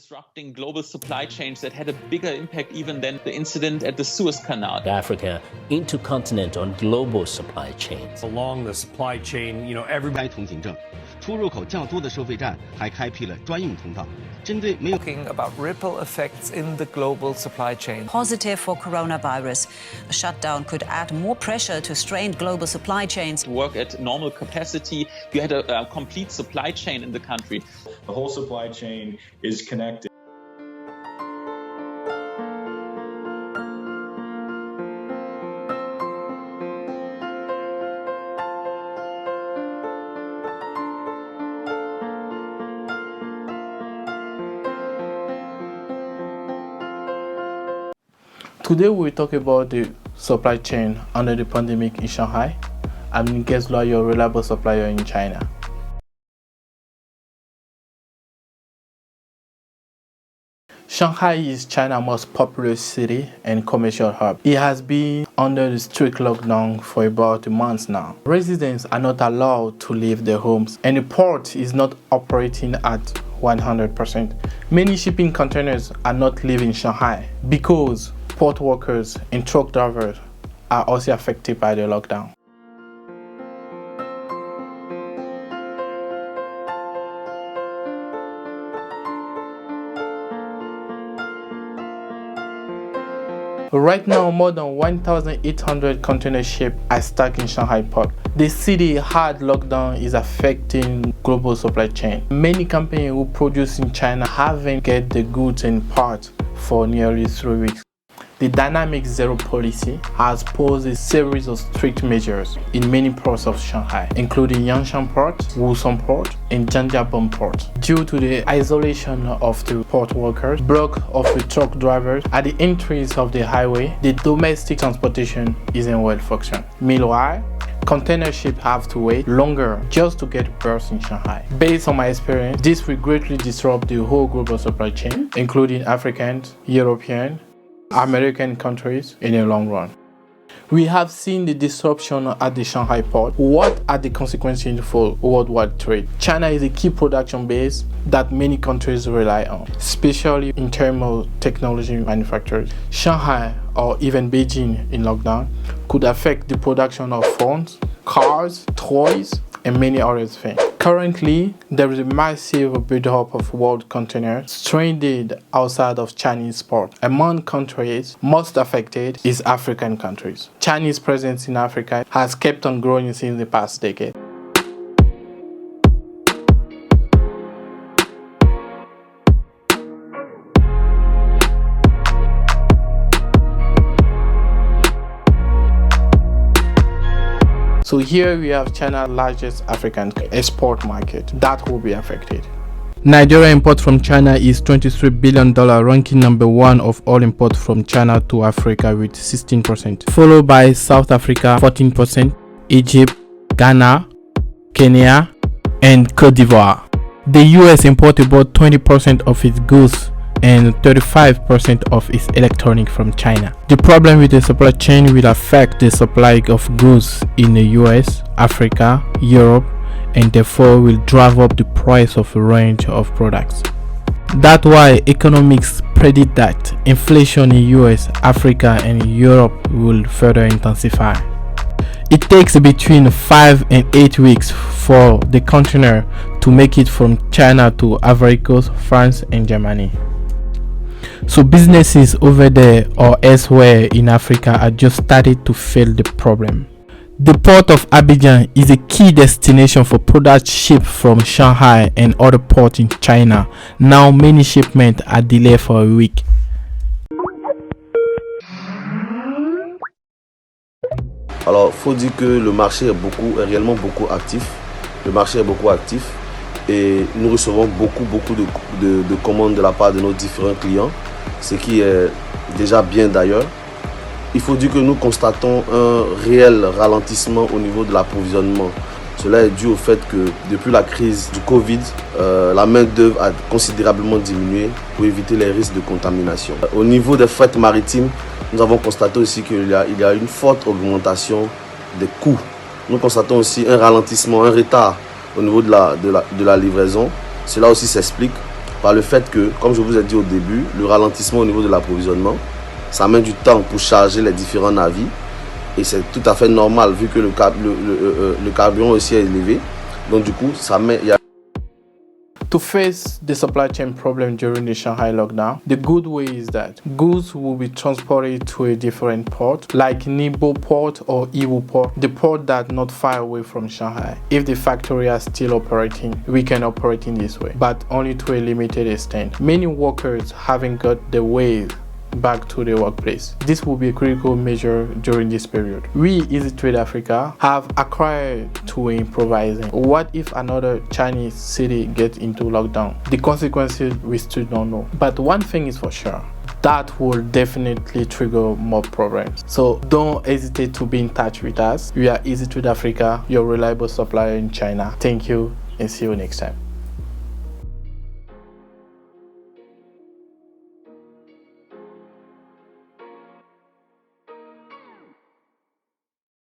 disrupting global supply chains that had a bigger impact even than the incident at the Suez Canal. Africa intercontinent on global supply chains. Along the supply chain, everybody 通行证，出入口较多的收费站还开辟了专用通道。针对没有 Talking about ripple effects in the global supply chain. Positive for coronavirus. The shutdown could add more pressure to strained global supply chains. Work at normal capacity. You had a complete supply chain in the country. The whole supply chain is connected. Today we talk about the supply chain under the pandemic in Shanghai. I'm Guess your reliable supplier in China. Shanghai is China's most populous city and commercial hub. It has been under the strict lockdown for about a month now. Residents are not allowed to leave their homes and the port is not operating at 100%. Many shipping containers are not leaving Shanghai because port workers and truck drivers are also affected by the lockdown. Right now, more than 1,800 container ships are stuck in Shanghai port. The city hard lockdown is affecting global supply chain. Many companies who produce in China haven't get the goods and parts for nearly 3 weeks. The dynamic zero policy has posed a series of strict measures in many ports of Shanghai, including Yangshan Port, Wusong Port, and Zhangjiabom Port. Due to the isolation of the port workers, block of the truck drivers at the entries of the highway, the domestic transportation isn't well functioning. Meanwhile, container ships have to wait longer just to get berths in Shanghai. Based on my experience, this will greatly disrupt the whole global supply chain, including African, European, American countries in the long run. We have seen the disruption at the Shanghai port. What are the consequences for worldwide trade? China is a key production base that many countries rely on, especially in terms of technology manufacturers. Shanghai or even Beijing in lockdown could affect the production of phones, cars, toys, and many other things. Currently, there is a massive buildup of world containers stranded outside of Chinese ports. Among countries most affected is African countries. Chinese presence in Africa has kept on growing since the past decade. So here we have China's largest African export market that will be affected. Nigeria import from China is $23 billion, ranking number 1 of all imports from China to Africa with 16%, followed by South Africa 14%, Egypt, Ghana, Kenya, and Cote d'Ivoire. The US imports about 20% of its goods and 35% of its electronics from China. The problem with the supply chain will affect the supply of goods in the US, Africa, Europe, and therefore will drive up the price of a range of products. That's why economists predict that inflation in US, Africa, and Europe will further intensify. It takes between 5 and 8 weeks for the container to make it from China to Ivory Coast, France, and Germany. So businesses over there or elsewhere in Africa are just started to feel the problem. The port of Abidjan is a key destination for products shipped from Shanghai and other ports in China. Now many shipments are delayed for a week. Alors, il faut dire que le marché est réellement beaucoup actif. Le marché est beaucoup actif et nous recevons beaucoup de commandes de la part de nos différents clients, ce qui est déjà bien d'ailleurs. Il faut dire que nous constatons un réel ralentissement au niveau de l'approvisionnement. Cela est dû au fait que depuis la crise du Covid, la main-d'œuvre a considérablement diminué pour éviter les risques de contamination. Au niveau des fret maritimes, nous avons constaté aussi qu'il y a une forte augmentation des coûts. Nous constatons aussi un ralentissement, un retard au niveau de la livraison. Cela aussi s'explique par le fait que, comme je vous ai dit au début, le ralentissement au niveau de l'approvisionnement, ça met du temps pour charger les différents navires. Et c'est tout à fait normal vu que le carburant aussi est élevé. Donc du coup, ça met... To face the supply chain problem during the Shanghai lockdown, the good way is that goods will be transported to a different port, like Ningbo port or Ivory port, the port that not far away from Shanghai. If the factory are still operating, we can operate in this way, but only to a limited extent. Many workers haven't got the way back to the workplace. This will be a critical measure during this period. We, Easy Trade Africa, have acquired to improvising. What if another Chinese city gets into lockdown? The consequences we still don't know. But one thing is for sure, that will definitely trigger more problems. So don't hesitate to be in touch with us. We are Easy Trade Africa, your reliable supplier in China. Thank you and see you next time.